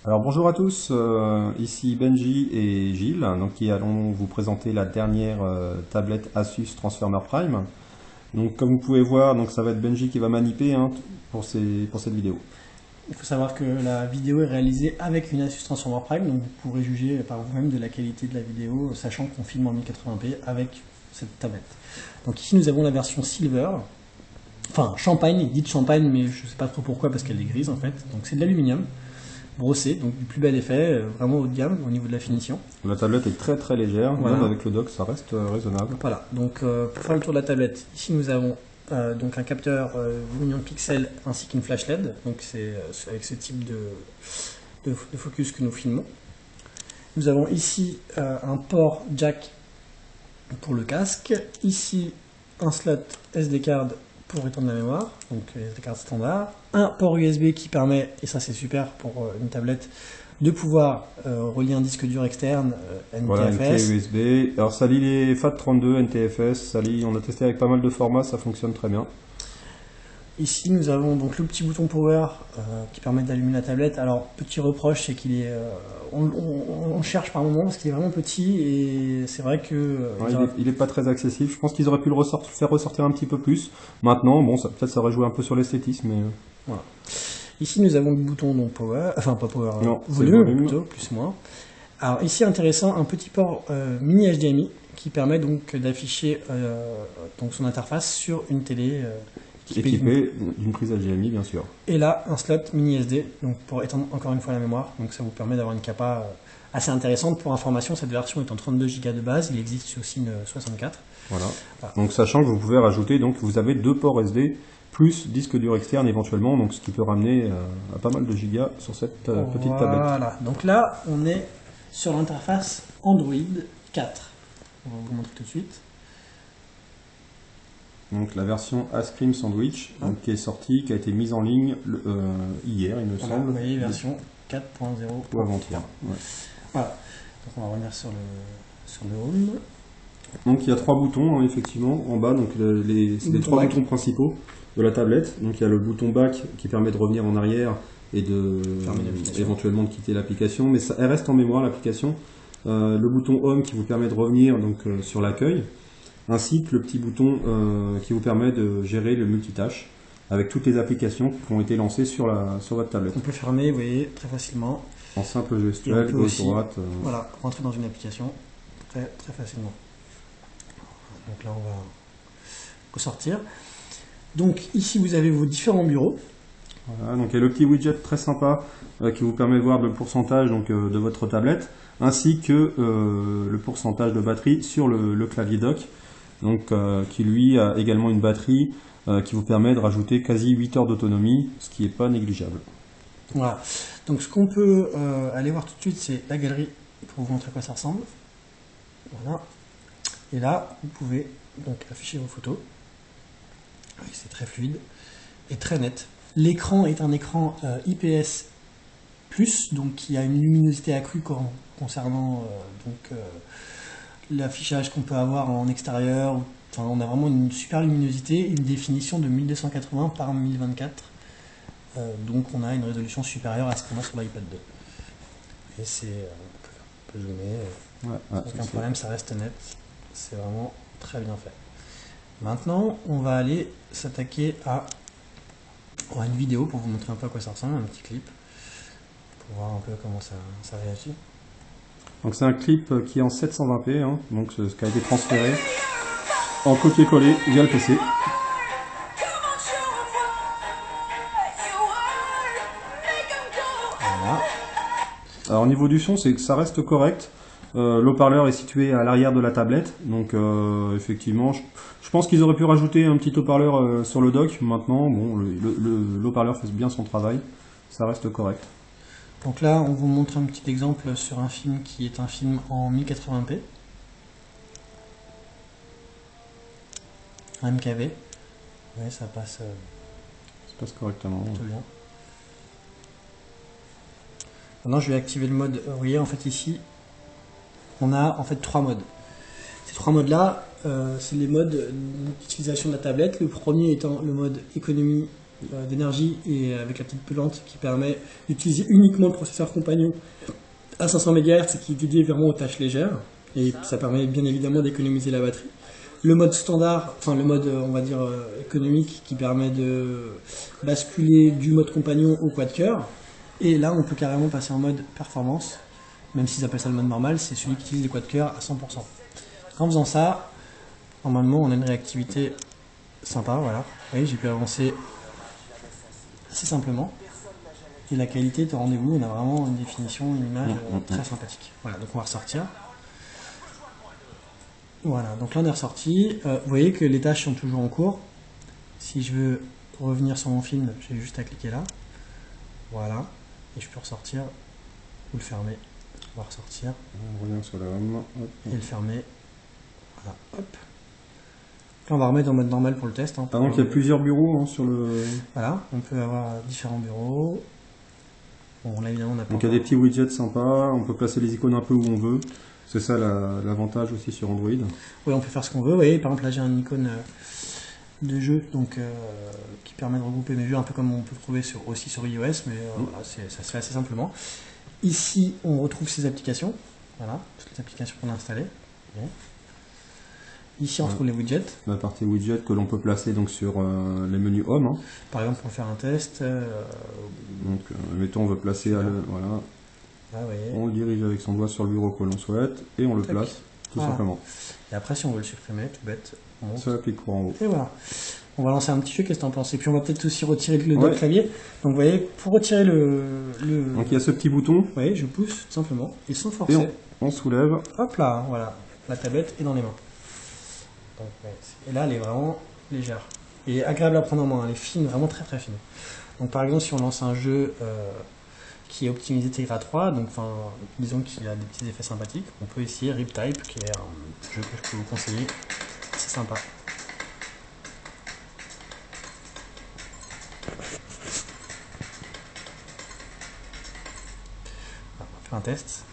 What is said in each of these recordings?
Alors bonjour à tous, ici Benji et Gilles, donc, qui allons vous présenter la dernière tablette Asus Transformer Prime. Donc comme vous pouvez voir, donc, ça va être Benji qui va maniper pour cette vidéo. Il faut savoir que la vidéo est réalisée avec une Asus Transformer Prime, donc vous pourrez juger par vous-même de la qualité de la vidéo, sachant qu'on filme en 1080p avec cette tablette. Donc ici nous avons la version Silver, enfin champagne, dite champagne, mais je ne sais pas trop pourquoi parce qu'elle est grise en fait. Donc c'est de l'aluminium brossé, donc du plus bel effet, vraiment haut de gamme au niveau de la finition. La tablette est très très légère, Voilà. même avec le dock ça reste raisonnable. Voilà, donc pour faire le tour de la tablette, ici nous avons donc un capteur 8 millions de pixels ainsi qu'une flash LED, donc c'est avec ce type de focus que nous filmons. Nous avons ici un port jack pour le casque, ici un slot SD card pour étendre la mémoire, donc SD card standard, un port USB qui permet, et ça c'est super pour une tablette, de pouvoir relier un disque dur externe NTFS. Voilà, une clé USB. Alors ça lit les FAT32, NTFS, ça lit, on a testé avec pas mal de formats, ça fonctionne très bien. Ici nous avons donc le petit bouton power qui permet d'allumer la tablette. Alors petit reproche, c'est qu'il est, on cherche par moment parce qu'il est vraiment petit et c'est vrai que il est pas très accessible. Je pense qu'ils auraient pu le faire ressortir un petit peu plus. Maintenant, bon, peut-être ça aurait joué un peu sur l'esthétisme, mais voilà. Ici nous avons le bouton donc power, enfin pas power, non, volume plutôt, plus moins. Alors ici intéressant, un petit port mini HDMI qui permet donc d'afficher donc son interface sur une télé équipé d'une prise HDMI bien sûr. Et là un slot mini SD donc pour étendre encore une fois la mémoire, donc ça vous permet d'avoir une capa assez intéressante. Pour information, cette version est en 32 Go de base, il existe aussi une 64. Voilà. Donc sachant que vous pouvez rajouter, donc vous avez deux ports SD plus disque dur externe éventuellement, donc ce qui peut ramener à pas mal de gigas sur cette petite tablette. Voilà, donc là on est sur l'interface Android 4. On va vous montrer tout de suite. Donc la version Ice Cream Sandwich donc, qui est sortie, qui a été mise en ligne hier, il me semble. Vous voyez, version 4.0. Ou avant-hier. Ouais. Voilà, donc on va revenir sur le home. Donc il y a trois boutons effectivement en bas, donc c'est les trois boutons principaux de la tablette. Donc il y a le bouton back qui permet de revenir en arrière et de éventuellement de quitter l'application, mais elle reste en mémoire l'application. Le bouton home qui vous permet de revenir donc sur l'accueil, ainsi que le petit bouton qui vous permet de gérer le multitâche avec toutes les applications qui ont été lancées sur votre tablette. On peut fermer, vous voyez, très facilement. En simple gestuelle, gauche, droite. Voilà, rentrer dans une application très, très facilement. Donc là, on va ressortir. Donc ici, vous avez vos différents bureaux. Voilà, donc il y a le petit widget très sympa qui vous permet de voir le pourcentage donc, de votre tablette, ainsi que le pourcentage de batterie sur le clavier dock, donc, qui lui a également une batterie qui vous permet de rajouter quasi 8 heures d'autonomie, ce qui n'est pas négligeable. Voilà, donc ce qu'on peut aller voir tout de suite, c'est la galerie pour vous montrer à quoi ça ressemble. Voilà, et là, vous pouvez donc afficher vos photos. C'est très fluide et très net. L'écran est un écran IPS+, donc qui a une luminosité accrue concernant l'affichage qu'on peut avoir en extérieur. Enfin, on a vraiment une super luminosité, une définition de 1280 par 1024. Donc on a une résolution supérieure à ce qu'on a sur l'iPad 2. Et c'est, on peut zoomer, aucun problème, ça reste net. C'est vraiment très bien fait. Maintenant, on va aller s'attaquer à une vidéo pour vous montrer un peu à quoi ça ressemble, un petit clip, pour voir un peu comment ça réagit. Donc c'est un clip qui est en 720p, donc ce qui a été transféré en copier-coller via le PC. Voilà. Alors au niveau du son, c'est que ça reste correct. L'haut-parleur est situé à l'arrière de la tablette, donc effectivement, je pense qu'ils auraient pu rajouter un petit haut-parleur sur le dock. Maintenant, bon, l'haut-parleur fait bien son travail, ça reste correct. Donc là, on vous montre un petit exemple sur un film qui est un film en 1080p, un MKV. Ouais, ça passe correctement. Tout bien. Maintenant, je vais activer le mode. Vous voyez, en fait, ici, on a en fait trois modes. Ces trois modes-là, c'est les modes d'utilisation de la tablette. Le premier étant le mode économie d'énergie et avec la petite pelante qui permet d'utiliser uniquement le processeur compagnon à 500 MHz et qui est dédié vraiment aux tâches légères. Et ça permet bien évidemment d'économiser la batterie. Le mode standard, enfin le mode on va dire économique qui permet de basculer du mode compagnon au quad-cœur. Et là on peut carrément passer en mode performance, même s'ils appellent ça le mode normal, c'est celui qui utilise les quad-cœurs à 100%. En faisant ça, normalement on a une réactivité sympa, voilà. Vous voyez, j'ai pu avancer assez simplement. Et la qualité est au rendez-vous, on a vraiment une définition, une image très sympathique. Voilà, donc on va ressortir. Voilà, donc là on est ressorti. Vous voyez que les tâches sont toujours en cours. Si je veux revenir sur mon film, j'ai juste à cliquer là. Voilà, et je peux ressortir ou le fermer. On va ressortir. On revient sur la home. Et le fermer. Voilà, hop. Là on va remettre en mode normal pour le test. Hein, donc il y a plusieurs bureaux sur le... Voilà, on peut avoir différents bureaux. Bon, là évidemment on a pas. Donc il y a des petits widgets sympas, on peut placer les icônes un peu où on veut. C'est ça l'avantage aussi sur Android. Oui, on peut faire ce qu'on veut. Vous voyez, par exemple là j'ai une icône de jeu donc, qui permet de regrouper mes jeux un peu comme on peut le trouver aussi sur iOS, mais voilà, ça se fait assez simplement. Ici on retrouve ces applications, voilà, toutes les applications qu'on a installées. Bien. Ici on retrouve les widgets. La partie widget que l'on peut placer donc sur les menus Home. Hein. Par exemple pour faire un test. Donc mettons on veut placer voilà. Ah, oui. On le dirige avec son doigt sur le bureau que l'on souhaite et on le place tout simplement. Et après si on veut le supprimer, tout bête, on monte. Ça applique en haut. Et voilà. On va lancer un petit jeu, qu'est-ce que t'en penses? Et puis on va peut-être aussi retirer le doigt de clavier. Donc vous voyez, pour retirer le... Donc il y a ce petit bouton. Vous voyez, je pousse tout simplement et sans forcer. Et on soulève. Hop là, voilà. La tablette est dans les mains. Donc, ouais. Et là elle est vraiment légère. Et agréable à prendre en main, elle est fine, vraiment très très fine. Donc par exemple si on lance un jeu qui est optimisé Tegra 3, donc disons qu'il a des petits effets sympathiques, on peut essayer Riptide, qui est un jeu que je peux vous conseiller, c'est sympa. On va faire un test.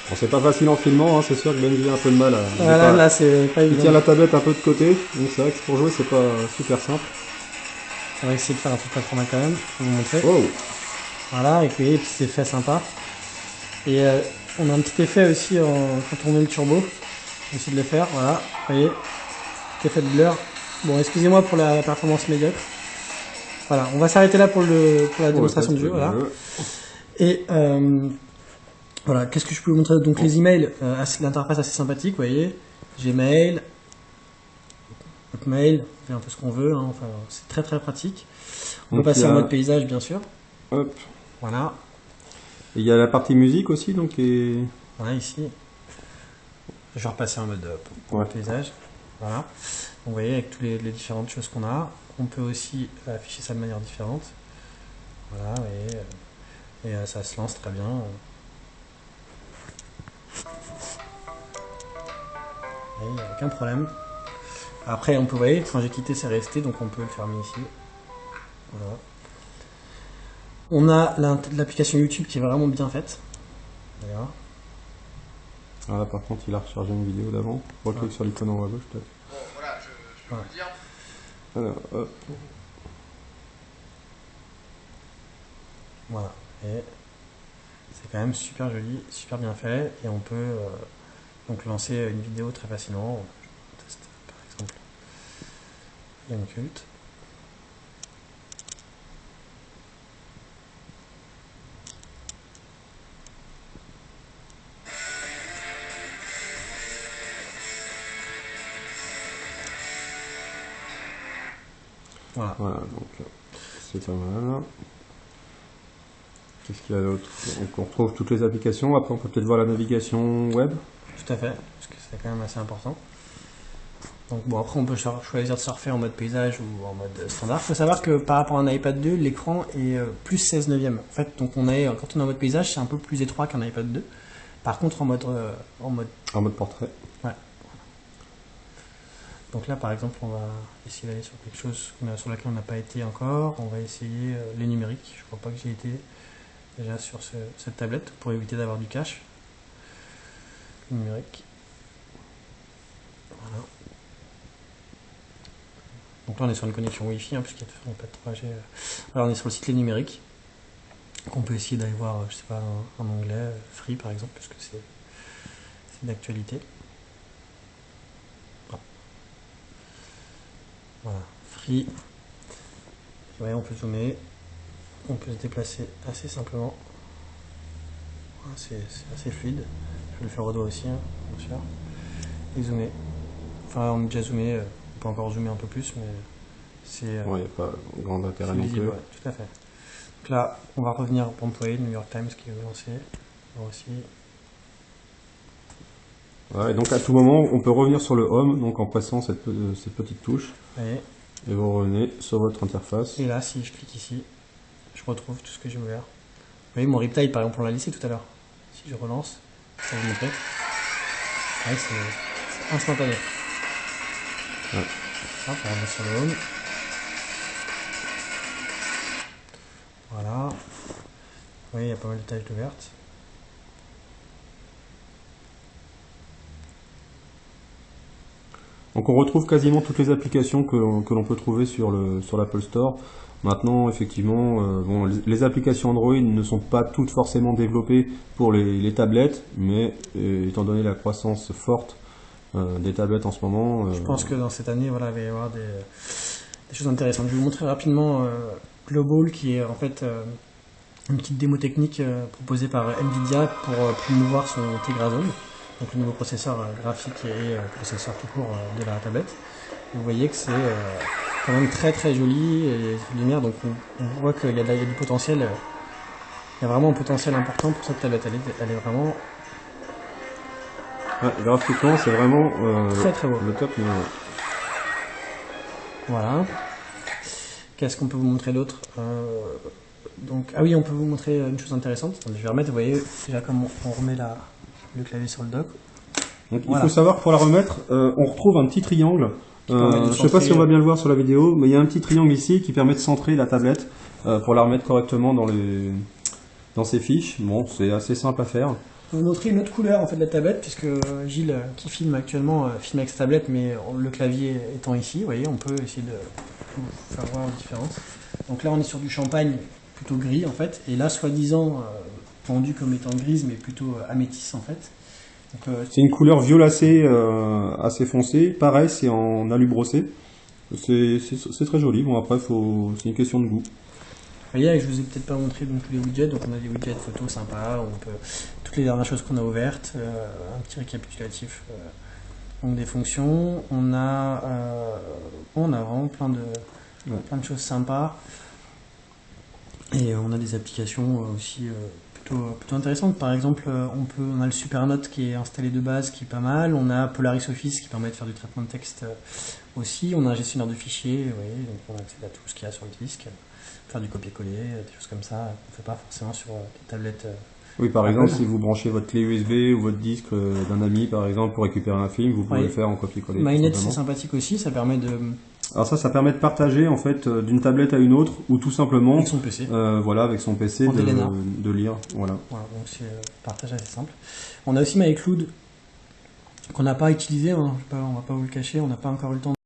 Bon, c'est pas facile en filmant, hein, c'est sûr que Benji a un peu de mal à... Voilà, là c'est pas évident. Il tient la tablette un peu de côté, donc c'est vrai que pour jouer c'est pas super simple. On va essayer de faire un truc pas trop mal quand même, pour vous montrer. Oh. Voilà, et puis des petits effets sympas. Et on a un petit effet aussi quand on met le turbo. On va essayer de le faire, voilà, vous voyez, petit effet de blur. Bon, excusez-moi pour la performance médiocre. Voilà, on va s'arrêter là pour la démonstration du jeu, voilà. Et voilà, qu'est-ce que je peux vous montrer? Donc les emails, l'interface assez sympathique, vous voyez. Gmail, Hotmail, on fait un peu ce qu'on veut, hein, enfin, c'est très très pratique. On peut passer en mode paysage, bien sûr. Hop. Voilà. Et il y a la partie musique aussi, donc. Voilà, ici. Je vais repasser en mode paysage. Voilà. Donc, vous voyez, avec toutes les différentes choses qu'on a, on peut aussi afficher ça de manière différente. Voilà, et ça se lance très bien. Il n'y a aucun problème. Après, on peut, vous voyez, quand j'ai quitté, c'est resté, donc on peut le fermer ici. Voilà. On a l'application YouTube qui est vraiment bien faite. D'ailleurs. Ah là, par contre, il a rechargé une vidéo d'avant. Reclique sur l'icône en haut à gauche, peut-être. Bon, voilà, je peux vous le dire. Alors, hop. Voilà. Et c'est quand même super joli, super bien fait. Et on peut donc lancer une vidéo très facilement. On teste par exemple Gamecult. Voilà. Voilà, donc c'est pas mal. Qu'est-ce qu'il y a d'autre? Donc on retrouve toutes les applications. Après, on peut peut-être voir la navigation web. Tout à fait, parce que c'est quand même assez important. Donc bon, après on peut choisir de surfer en mode paysage ou en mode standard. Il faut savoir que par rapport à un iPad 2, l'écran est plus 16 neuvième. En fait, donc quand on est en mode paysage, c'est un peu plus étroit qu'un iPad 2. Par contre, en mode portrait. Ouais. Donc là, par exemple, on va essayer d'aller sur quelque chose sur laquelle on n'a pas été encore. On va essayer les numériques. Je crois pas que j'ai été déjà sur cette tablette pour éviter d'avoir du cache. Numérique. Voilà. Donc là, on est sur une connexion Wi-Fi, puisqu'il n'y a pas de 3G. Alors, on est sur le site Les Numériques. Donc, on peut essayer d'aller voir, je sais pas, un onglet Free par exemple, puisque c'est d'actualité. Voilà, Free. Ouais, on peut zoomer, on peut se déplacer assez simplement. Voilà, c'est assez fluide. Je vais le faire au doigt aussi, hein, bien sûr. Et zoomer. Enfin, on est déjà zoomé, on peut encore zoomer un peu plus, mais c'est. Ouais, il n'y a pas grand intérêt non plus. Ouais, tout à fait. Donc là, on va revenir pour employer New York Times qui est lancé. Là aussi. Ouais, et donc à tout moment, on peut revenir sur le Home, donc en pressant cette petite touche. Ouais. Et vous revenez sur votre interface. Et là, si je clique ici, je retrouve tout ce que j'ai ouvert. Vous voyez, mon Riptide, par exemple, on l'a laissé tout à l'heure. Si je relance, ça va vous montrer. Ouais, c'est instantané. Ouais. Hop, on revient sur le Home. Voilà. Vous voyez, il y a pas mal de tâches ouvertes. Donc on retrouve quasiment toutes les applications que l'on peut trouver sur l'Apple Store. Maintenant, effectivement, bon, les applications Android ne sont pas toutes forcément développées pour les tablettes, mais étant donné la croissance forte des tablettes en ce moment... Je pense que dans cette année, voilà, il va y avoir des choses intéressantes. Je vais vous montrer rapidement Global, qui est en fait une petite démo technique proposée par NVIDIA pour promouvoir son Tegra Zone. Donc le nouveau processeur graphique et processeur tout court de la tablette. Vous voyez que c'est quand même très très joli et les lumières, donc on voit qu'il y a du potentiel. Il y a vraiment un potentiel important pour cette tablette. Elle est vraiment graphiquement, c'est vraiment très très beau. le top. Voilà. Qu'est-ce qu'on peut vous montrer d'autre donc, ah oui, on peut vous montrer une chose intéressante. Je vais remettre, vous voyez déjà comment on remet le clavier sur le dock. Donc, voilà. Il faut savoir que pour la remettre, on retrouve un petit triangle. Je ne sais pas si on va bien le voir sur la vidéo, mais il y a un petit triangle ici qui permet de centrer la tablette pour la remettre correctement dans ses fiches. Bon, c'est assez simple à faire. Je vais vous montrer une autre couleur en fait de la tablette, puisque Gilles, qui filme actuellement, filme avec sa tablette, mais le clavier étant ici, vous voyez, on peut essayer de vous faire voir la différence. Donc là, on est sur du champagne plutôt gris en fait, et là, soi-disant vendu comme étant grise, mais plutôt améthyste en fait. C'est une couleur violacée assez foncée. Pareil, c'est en alu brossé. C'est très joli. Bon, après, c'est une question de goût. Vous voyez, je vous ai peut-être pas montré donc, tous les widgets. Donc, on a des widgets photos sympas. On peut toutes les dernières choses qu'on a ouvertes. Un petit récapitulatif donc des fonctions. On a vraiment plein de choses sympas. Et on a des applications aussi plutôt intéressantes. Par exemple, on a le Supernote qui est installé de base, qui est pas mal. On a Polaris Office qui permet de faire du traitement de texte aussi. On a un gestionnaire de fichiers, oui, donc on accède à tout ce qu'il y a sur le disque. Faire du copier-coller, des choses comme ça. On ne fait pas forcément sur des tablettes. Oui, par exemple, si vous branchez votre clé USB ou votre disque d'un ami, par exemple, pour récupérer un film, vous pouvez le faire en copier-coller. MyNet, c'est sympathique aussi. Ça permet de... Alors ça permet de partager en fait d'une tablette à une autre ou tout simplement avec son PC, voilà, avec son PC de lire. Voilà. Voilà, donc c'est partage assez simple. On a aussi MyCloud qu'on n'a pas utilisé, hein, on va pas vous le cacher, on n'a pas encore eu le temps